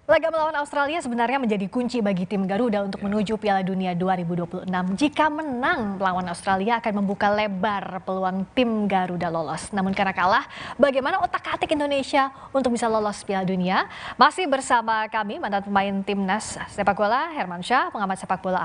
Laga melawan Australia sebenarnya menjadi kunci bagi tim Garuda untuk menuju Piala Dunia 2026. Jika menang melawan Australia akan membuka lebar peluang tim Garuda lolos. Namun karena kalah, bagaimana otak-atik Indonesia untuk bisa lolos Piala Dunia? Masih bersama kami mantan pemain timnas sepak bola Herman Syah, pengamat sepak bola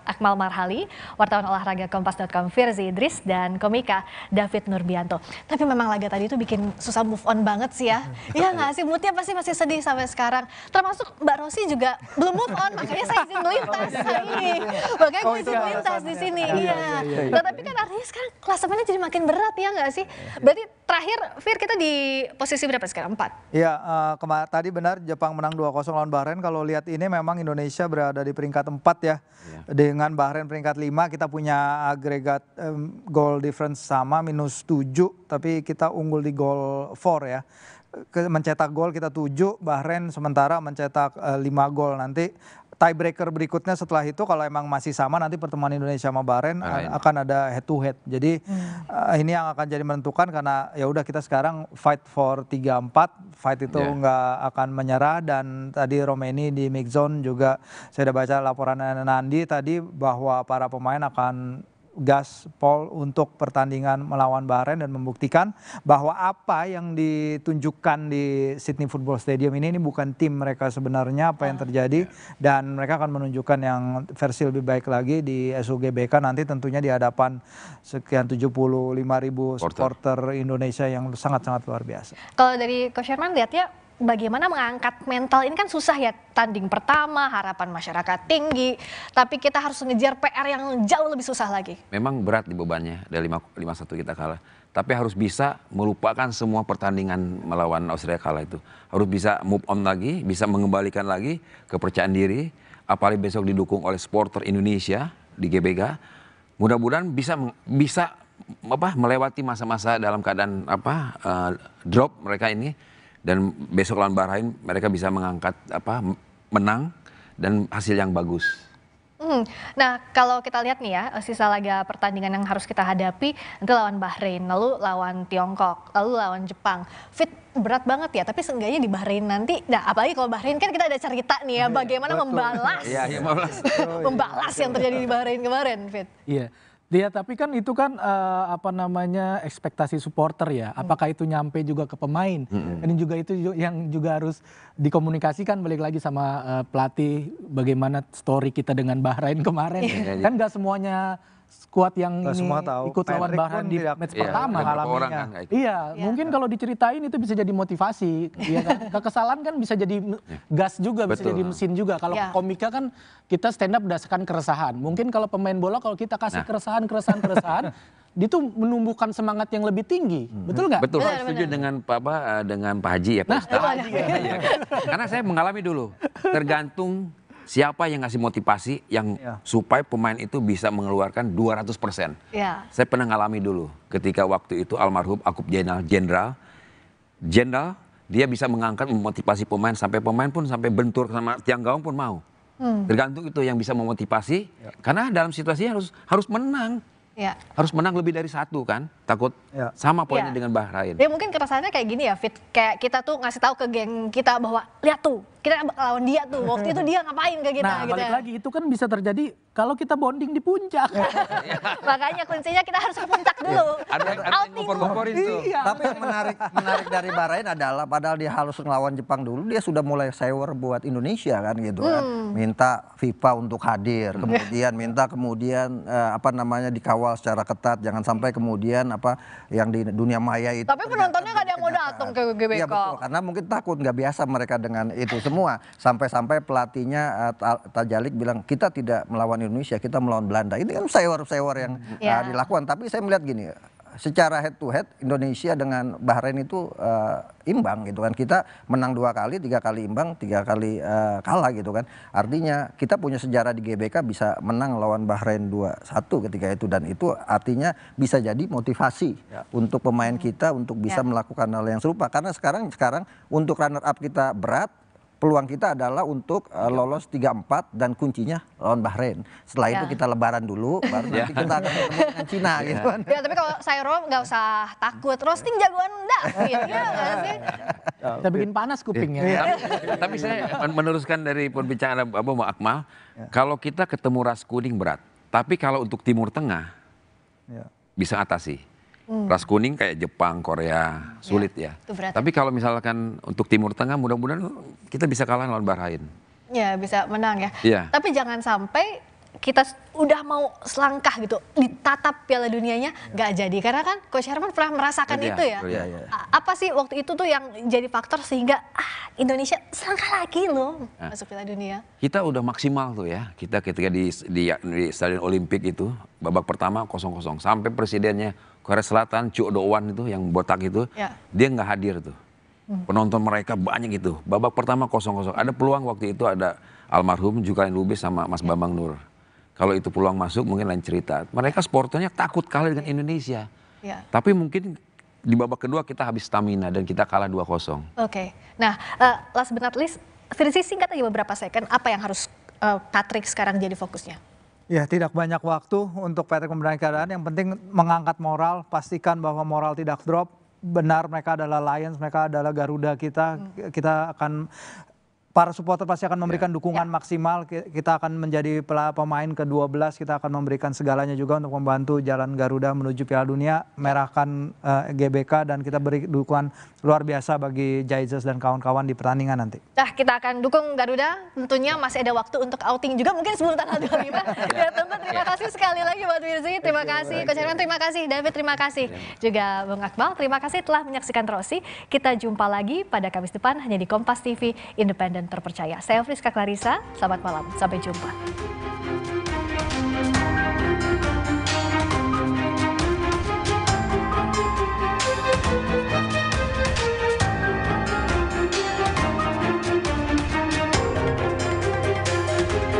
Akmal Marhali, wartawan olahraga Kompas.com Firzi Idris, dan komika David Nurbianto. Tapi memang laga tadi itu bikin susah move on banget sih ya. Iya nggak sih, moodnya pasti masih sedih sampai sekarang. Termasuk Mbak Rosi juga belum move on, makanya saya izin melintas ini. Makanya gue izin melintas di sini. Iya. Nah, tapi kan artinya sekarang klasemennya jadi makin berat ya nggak sih? Berarti terakhir Fir kita di posisi berapa sekarang? 4? Iya, tadi benar Jepang menang 2-0 lawan Bahrain. Kalau lihat ini memang Indonesia berada di peringkat 4 ya. Dengan Bahrain peringkat 5, kita punya agregat goal difference sama -7, tapi kita unggul di goal 4 ya. Mencetak gol kita 7, Bahrain sementara mencetak 5 gol. Nanti tiebreaker berikutnya setelah itu kalau emang masih sama, nanti pertemuan Indonesia sama Bahrain akan ada head to head. Jadi ini yang akan jadi menentukan, karena ya udah kita sekarang fight for 3-4, fight itu nggak akan menyerah. Dan tadi Romeni di mix zone juga saya udah baca laporan Nandi tadi bahwa para pemain akan gaspol untuk pertandingan melawan Bahrain dan membuktikan bahwa apa yang ditunjukkan di Sydney Football Stadium ini bukan tim mereka sebenarnya, apa yang terjadi, dan mereka akan menunjukkan yang versi lebih baik lagi di SUGBK nanti, tentunya di hadapan sekian 75.000 supporter Indonesia yang sangat-sangat luar biasa. Kalau dari Coach Herman lihat ya, bagaimana mengangkat mental ini kan susah ya, tanding pertama, harapan masyarakat tinggi, tapi kita harus ngejar PR yang jauh lebih susah lagi. Memang berat di bebannya, dari 5-1 kita kalah. Tapi harus bisa melupakan semua pertandingan melawan Australia kalah itu. Harus bisa move on lagi, bisa mengembalikan lagi kepercayaan diri, apalagi besok didukung oleh supporter Indonesia di GBK. Mudah-mudahan bisa melewati masa-masa dalam keadaan drop mereka ini. Dan besok lawan Bahrain mereka bisa mengangkat menang dan hasil yang bagus. Nah, kalau kita lihat nih ya, sisa laga pertandingan yang harus kita hadapi nanti lawan Bahrain, lalu lawan Tiongkok, lalu lawan Jepang. Fit berat banget ya, tapi seenggaknya di Bahrain nanti, nah apalagi kalau Bahrain kan kita ada cerita nih ya, bagaimana membalas membalas yang terjadi di Bahrain kemarin, Fit. Iya. Dia tapi kan itu kan ekspektasi supporter ya. Apakah itu nyampe juga ke pemain? Ini juga itu yang juga harus dikomunikasikan, balik lagi sama pelatih, bagaimana story kita dengan Bahrain kemarin. Kan gak semuanya skuad yang ini ikut lawan Bahrain di match pertama. Mungkin kalau diceritain itu bisa jadi motivasi. Ya kan? Kekesalan kan bisa jadi gas juga, bisa jadi mesin juga. Kalau komika kan kita stand up berdasarkan keresahan. Mungkin kalau pemain bola, kalau kita kasih keresahan, dia tuh menumbuhkan semangat yang lebih tinggi. Betul nggak? Betul, setuju dengan Pak Haji ya, Pak Ustadz. Karena saya mengalami dulu, tergantung siapa yang ngasih motivasi yang supaya pemain itu bisa mengeluarkan 200%. Saya pernah ngalami dulu ketika waktu itu almarhum Akub Jenderal dia bisa mengangkat memotivasi pemain sampai pemain pun sampai bentur sama tiang gawang pun mau. Tergantung itu yang bisa memotivasi, karena dalam situasi harus menang. Harus menang lebih dari 1 kan, takut sama poinnya dengan Bahrain. Ya mungkin kerasaannya kayak gini ya, Fit, kayak kita tuh ngasih tahu ke geng kita bahwa lihat tuh kita lawan dia tuh, waktu itu dia ngapain ke kita. Nah, balik lagi itu kan bisa terjadi kalau kita bonding di puncak. Makanya kuncinya kita harus ke puncak dulu. Ada yang ngompor-ngomporin tuh. Tapi yang menarik dari Bahrain adalah padahal dia harus ngelawan Jepang dulu, dia sudah mulai sewer buat Indonesia kan gitu kan. Minta FIFA untuk hadir, kemudian minta dikawal secara ketat, jangan sampai kemudian yang di dunia maya itu. Tapi penontonnya nggak ada yang mau datang ke GBK. Iya betul, karena mungkin takut, nggak biasa mereka dengan itu semua. Sampai pelatihnya Tajalik bilang kita tidak melawan Indonesia, kita melawan Belanda. Ini kan sewer yang dilakukan. Tapi saya melihat gini, secara head to head Indonesia dengan Bahrain itu imbang gitu kan. Kita menang 2 kali, 3 kali imbang, 3 kali kalah gitu kan. Artinya kita punya sejarah di GBK bisa menang lawan Bahrain 2-1 ketika itu, dan itu artinya bisa jadi motivasi untuk pemain kita untuk bisa melakukan hal yang serupa. Karena sekarang untuk runner up kita berat, peluang kita adalah untuk lolos 3-4 dan kuncinya lawan Bahrain. Setelah itu kita lebaran dulu, baru nanti kita akan ketemu dengan Cina gitu kan. Ya tapi kalau Sairo nggak usah takut, roasting jagoan David ya nggak sih? Kita bikin panas kupingnya. Tapi saya meneruskan dari perbincangan Mbak Akmal, kalau kita ketemu ras kuning berat, tapi kalau untuk Timur Tengah bisa atasi. Ras kuning kayak Jepang, Korea sulit ya. Tapi kalau misalkan untuk Timur Tengah, mudah-mudahan kita bisa kalah lawan Bahrain. Ya bisa menang ya. Iya. Tapi jangan sampai kita udah mau selangkah gitu ditatap Piala Dunianya nggak jadi, karena kan Coach Herman pernah merasakan itu ya. Apa sih waktu itu tuh yang jadi faktor sehingga Indonesia selangkah lagi loh masuk Piala Dunia? Kita udah maksimal tuh ya, kita ketika di Stadion Olimpik itu babak pertama 0-0 sampai presidennya Korea Selatan Chu Do-wan itu yang botak itu dia nggak hadir tuh. Penonton mereka banyak itu. Babak pertama 0-0. Ada peluang waktu itu ada almarhum Jukain Lubis sama Mas Bambang Nur. Kalau itu peluang masuk mungkin lain cerita. Mereka supporternya takut kalah dengan Indonesia. Tapi mungkin di babak kedua kita habis stamina dan kita kalah 2-0. Oke. Nah, last but not least, versi singkat aja beberapa second, apa yang harus Patrick sekarang jadi fokusnya? Ya, tidak banyak waktu untuk Patrick membenahi keadaan. Yang penting mengangkat moral, pastikan bahwa moral tidak drop. Benar mereka adalah Lions, mereka adalah Garuda kita. Kita akan, para supporter pasti akan memberikan dukungan maksimal. Kita akan menjadi pemain ke-12, kita akan memberikan segalanya juga untuk membantu jalan Garuda menuju Piala Dunia, merahkan GBK, dan kita beri dukungan luar biasa bagi Jesus dan kawan-kawan di pertandingan nanti. Nah, kita akan dukung Garuda, tentunya masih ada waktu untuk outing juga mungkin sebelum tanggal 25. Ya tentu terima kasih sekali lagi buat Wirzi, terima kasih Coach Herman, terima kasih David, terima kasih juga Bung Akmal, terima kasih telah menyaksikan Rossi. Kita jumpa lagi pada Kamis depan hanya di Kompas TV, independen terpercaya. Saya Friska Clarissa, selamat malam, sampai jumpa.